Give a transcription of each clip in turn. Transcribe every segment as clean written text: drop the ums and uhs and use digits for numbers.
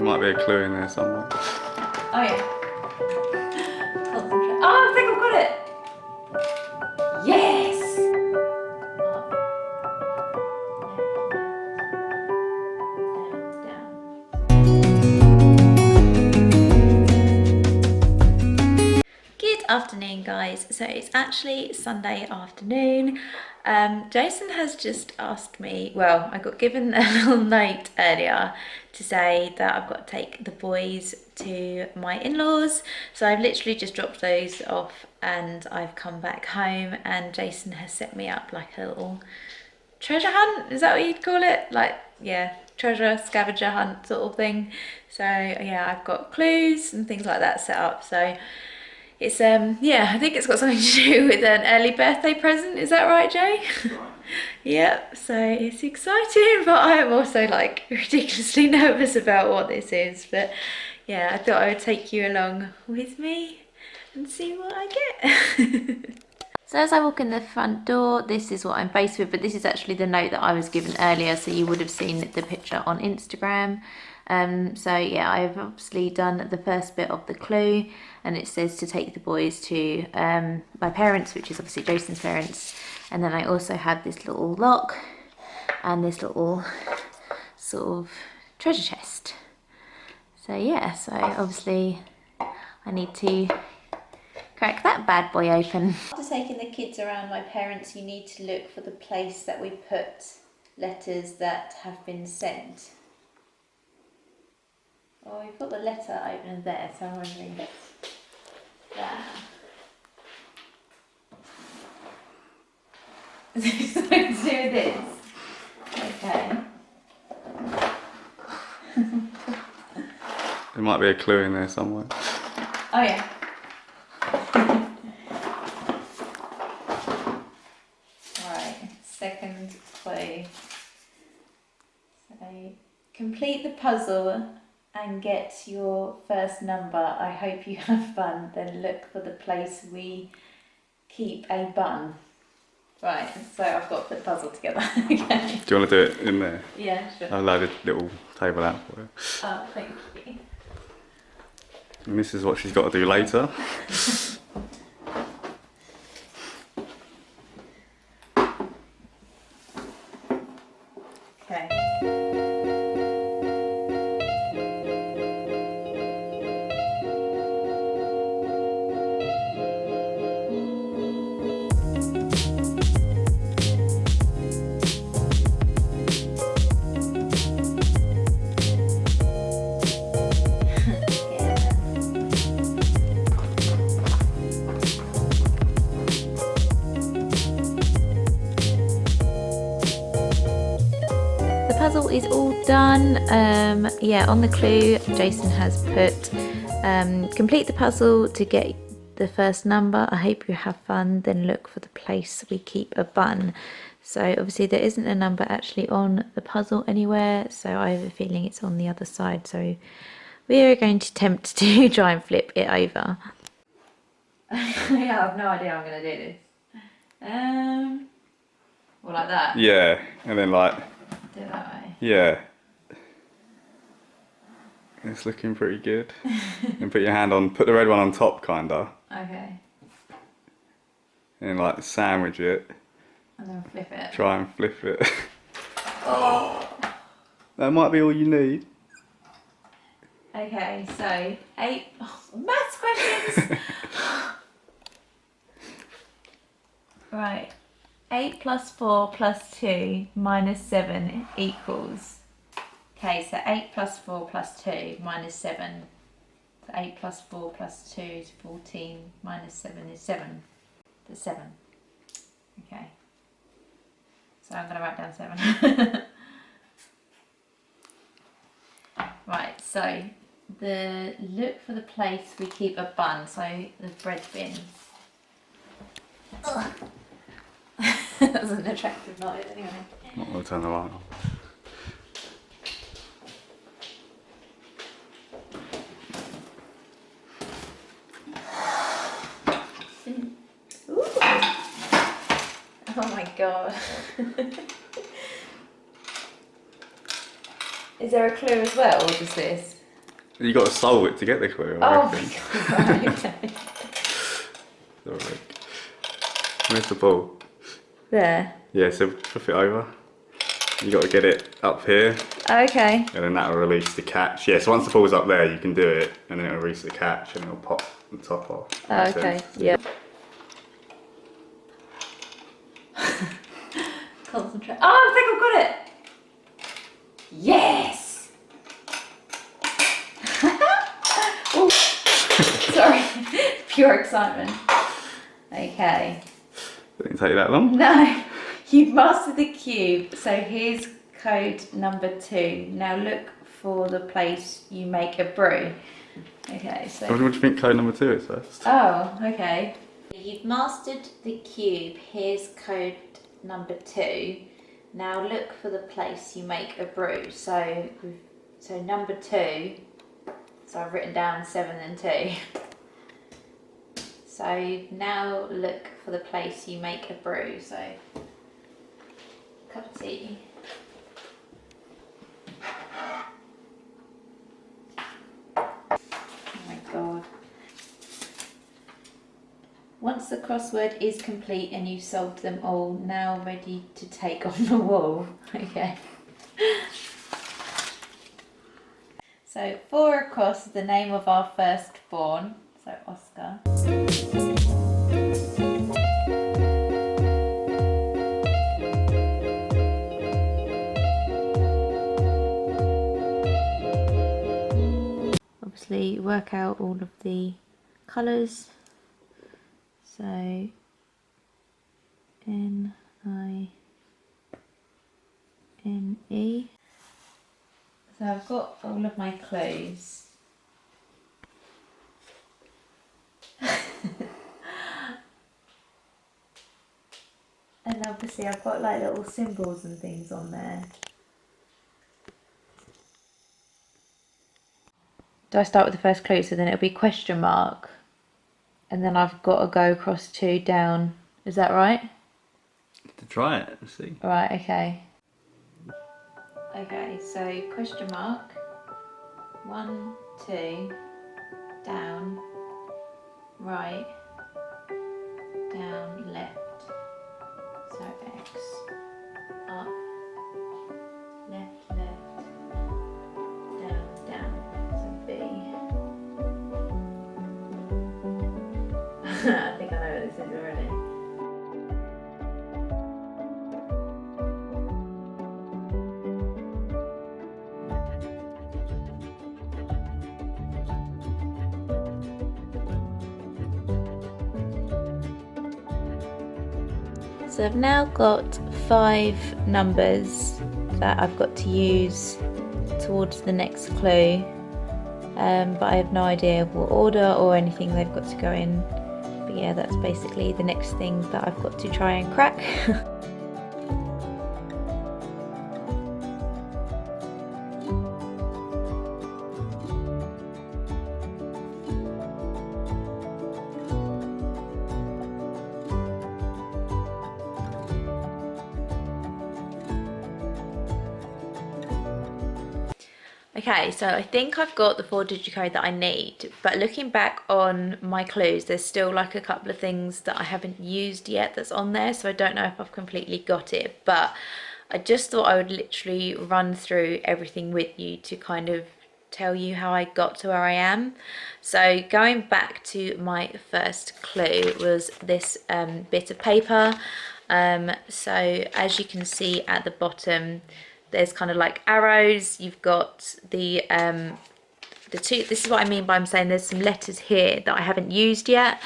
might be a clue in there somewhere. Oh yeah. Concentrate. Oh, I think I've got it. Yes. Good afternoon, guys. So it's actually Sunday afternoon. Jason has just asked me, well, I got given a little note earlier to say that I've got to take the boys to my in-laws. So I've literally just dropped those off and I've come back home, and Jason has set me up like a little treasure hunt. Is that what you'd call it? Like, yeah, treasure scavenger hunt sort of thing. So yeah, I've got clues and things like that set up. So it's yeah, I think it's got something to do with an early birthday present. Is that right, Jay? Right. Yep. So it's exciting, but I am also like ridiculously nervous about what this is. But yeah, I thought I would take you along with me and see what I get. So as I walk in the front door, this is what I'm faced with, but this is actually the note that I was given earlier, so you would have seen the picture on Instagram. So yeah, I've obviously done the first bit of the clue, and it says to take the boys to my parents, which is obviously Jason's parents, and then I also have this little lock and this little sort of treasure chest. So yeah, so obviously I need to crack that bad boy open. After taking the kids around my parents, you need to look for the place that we put letters that have been sent. Oh, we've got the letter opener there, so I'm wondering that. Is something to do with this? Okay. There might be a clue in there somewhere. Oh yeah. Right, second clue. So, complete the puzzle and get your first number. I hope you have fun. Then look for the place we keep a bun. Right, so I've got to put the puzzle together. Okay. Do you want to do it in there? Yeah, sure. I've laid a little table out for you. Oh, thank you. And this is what she's got to do later. Okay. The puzzle is all done. Yeah, on the clue, Jason has put complete the puzzle to get the first number. I hope you have fun. Then look for the place we keep a bun. So obviously there isn't a number actually on the puzzle anywhere, so I have a feeling it's on the other side. So we are going to attempt to try and flip it over. Yeah, I have no idea how I'm going to do this. Well, like that? Yeah, and then like, Do it that way. yeah. It's looking pretty good. And put your hand on, put the red one on top kinda. Okay. And like sandwich it. And then flip it. Try and flip it. Oh. That might be all you need. Okay, so 8 maths questions. Right. 8 plus 4 plus 2 minus 7 equals. Okay, so 8 plus 4 plus 2 minus 7. So 8 plus 4 plus 2 is 14, minus 7 is 7. That's 7. Okay. So I'm going to write down 7. Right, so look for the place we keep a bun, so the bread bin. Ugh. That was an attractive noise anyway. Not going to turn the light on. Ooh. Oh my god. Is there a clue as well, or just this? You got to solve it to get the clue. I Oh reckon. my god, right, okay. Alright. Where's the ball? There. Yeah, so flip it over. You got to get it up here, Okay. and then that'll release the catch. Yeah, so once the ball's up there, you can do it, and then it'll release the catch, and it'll pop the top off. Makes Okay, sense? yeah. Concentrate. Oh, I think I've got it! Yes! Ooh. Sorry, pure excitement. Okay. Didn't take that long. No, you've mastered the cube. So here's code number 2. Now look for the place you make a brew. Okay, so. What do you think code number 2 is first? Oh, okay. You've mastered the cube. Here's code number 2. Now look for the place you make a brew. So number 2. So I've written down 7 and 2. So now look for the place you make a brew. So cup of tea. Oh my god. Once the crossword is complete and you've solved them all, now ready to take on the wall. Okay. So 4 across is the name of our firstborn. So Oscar. Obviously work out all of the colours. So N-I-N-E. So I've got all of my clues. And obviously I've got like little symbols and things on there. Do I start with the first clue? So then it'll be question mark. And then I've got to go across 2 down. Is that right? To try it, let's see. Right, okay. Okay, so question mark. 1, 2, down, right, down, left. So X, up, left, left, down, down. So B. I think I know what this is already. So I've now got 5 numbers that I've got to use towards the next clue, but I have no idea what order or anything they've got to go in. But yeah, that's basically the next thing that I've got to try and crack. Okay, so I think I've got the 4-digit code that I need, but looking back on my clues, there's still like a couple of things that I haven't used yet that's on there, so I don't know if I've completely got it, but I just thought I would literally run through everything with you to kind of tell you how I got to where I am. So going back to my first clue was this bit of paper. So as you can see at the bottom, there's kind of like arrows. You've got the 2. This is what I mean by I'm saying there's some letters here that I haven't used yet.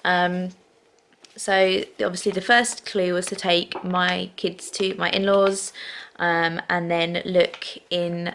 So obviously the first clue was to take my kids to my in-laws, and then look into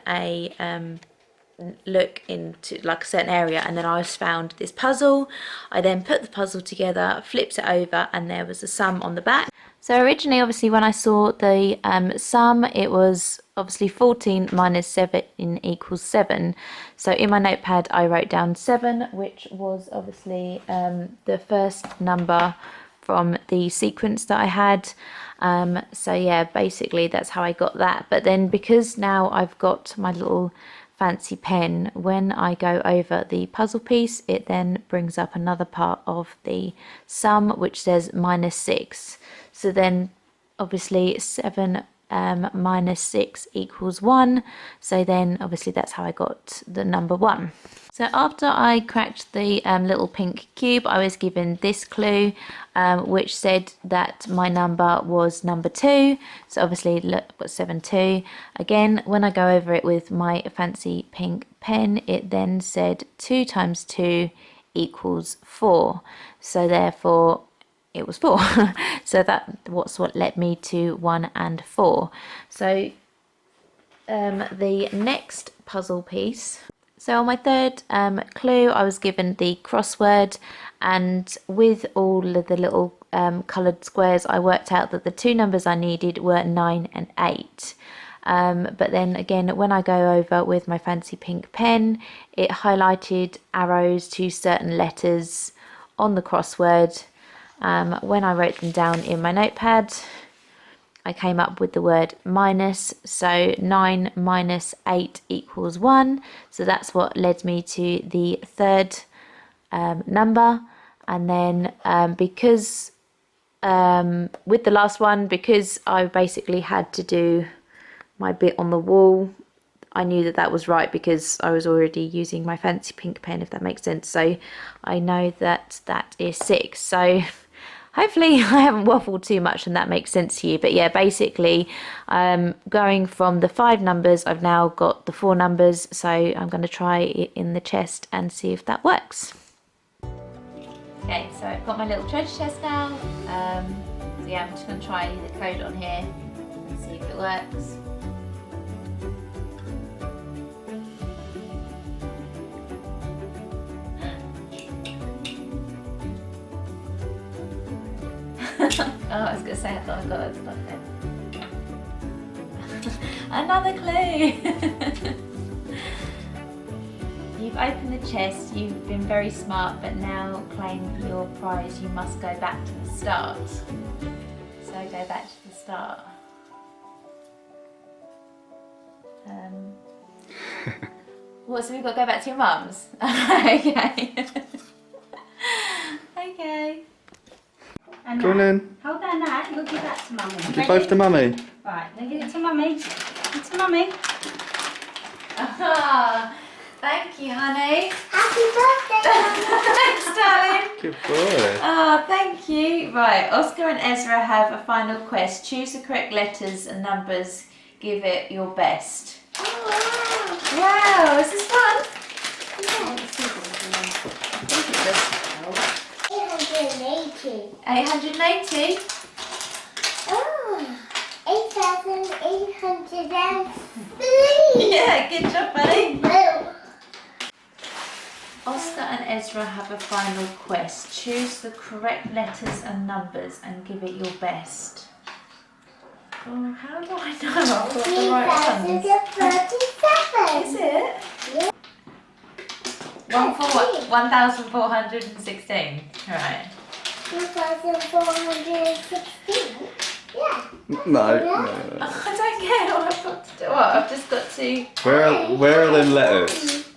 like a certain area, and then I found this puzzle. I then put the puzzle together, flipped it over, and there was a sum on the back. So originally, obviously, when I saw the sum, it was obviously 14 minus 7 equals 7. So in my notepad, I wrote down 7, which was obviously the first number from the sequence that I had. So yeah, basically that's how I got that. But then because now I've got my little fancy pen, when I go over the puzzle piece, it then brings up another part of the sum which says -6. So then obviously 7 minus 6 equals 1. So then obviously that's how I got the number 1. So after I cracked the little pink cube, I was given this clue, which said that my number was number 2. So obviously look, got 7, 2. Again, when I go over it with my fancy pink pen, it then said 2 times 2 equals 4. So therefore it was 4. So that was what led me to 1 and 4. So the next puzzle piece. So on my third clue, I was given the crossword, and with all of the little coloured squares, I worked out that the two numbers I needed were 9 and 8. But then again, when I go over with my fancy pink pen, it highlighted arrows to certain letters on the crossword. When I wrote them down in my notepad, I came up with the word minus. So 9 minus 8 equals 1. So that's what led me to the third number. And then because with the last one, because I basically had to do my bit on the wall, I knew that that was right because I was already using my fancy pink pen, if that makes sense. So I know that that is 6. So hopefully I haven't waffled too much and that makes sense to you. But yeah, basically going from the 5 numbers, I've now got the 4 numbers. So I'm going to try it in the chest and see if that works. Okay, so I've got my little treasure chest now. So yeah, I'm just going to try the code on here and see if it works. Oh, I was going to say, I thought I got it. Another clue! You've opened the chest, you've been very smart, but now claim your prize. You must go back to the start. So go back to the start. What, so we've got to go back to your mum's? Okay. Okay. And Go on then. hold that now, you'll give that to mummy. Give both to mummy. Right, then give it to mummy. Give it to mummy. Ah, thank you, honey. Happy birthday! Thanks, darling. Good boy. Ah, thank you. Right, Oscar and Ezra have a final quest. Choose the correct letters and numbers. Give it your best. Oh, Wow, is this fun? wow. Yeah. 880. 880. Oh, 8,803. Yeah, good job, buddy. Oh. Oscar and Ezra have a final quest. Choose the correct letters and numbers and give it your best. Oh, how do I know I've got the right ones? 3,037. Is it? Yeah. 1,416. Right. 2,416. Yeah. No. I don't get what I've got to do. What? I've just got to. Where are them letters?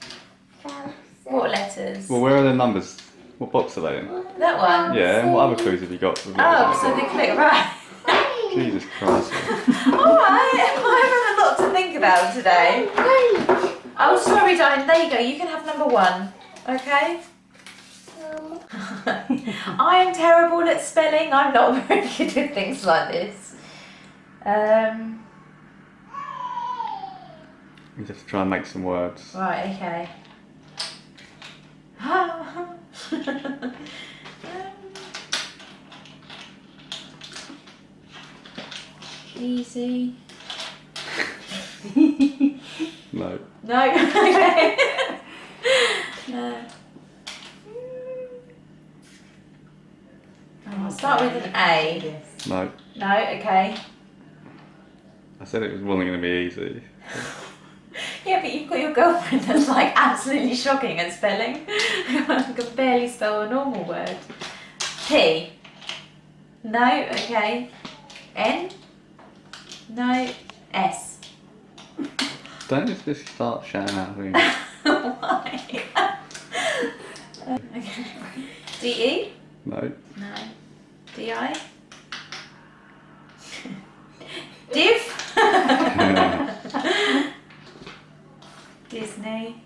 What letters? Well, where are the numbers? What box are they in? That one? Yeah, and what other clues have you got? With Oh, letters so in they it? click right. Jesus Christ. Alright, I have a lot to think about today. Oh, sorry, darling. There you go. You can have number 1. Okay? I am terrible at spelling. I'm not very good with things like this. You have to try and make some words. Right, okay. Easy. No. No. Okay. No. I'll start with an A. No. No, okay. I said it wasn't going to be easy. Yeah, but you've got your girlfriend that's like absolutely shocking at spelling. I can barely spell a normal word. P. No, okay. N? No. S. Don't just start shouting out things. Why? Okay. D-E? No. No. D-I? Div? Disney.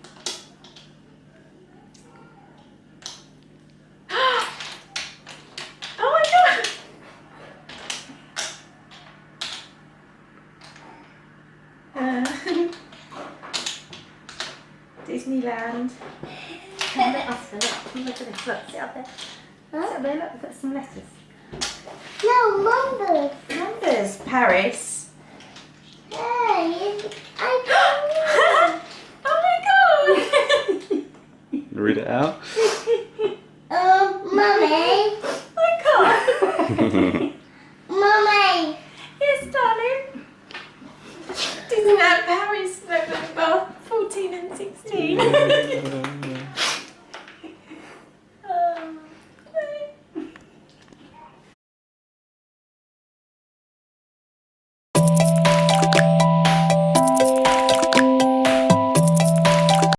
Oh my god! Disneyland. Come let Oscar, look. Come look at this. Look, sit up there. Sit up there, look. We've got some letters. No, numbers. Numbers. Paris. Hey, I Oh my god! Read it out. Mommy. I can't.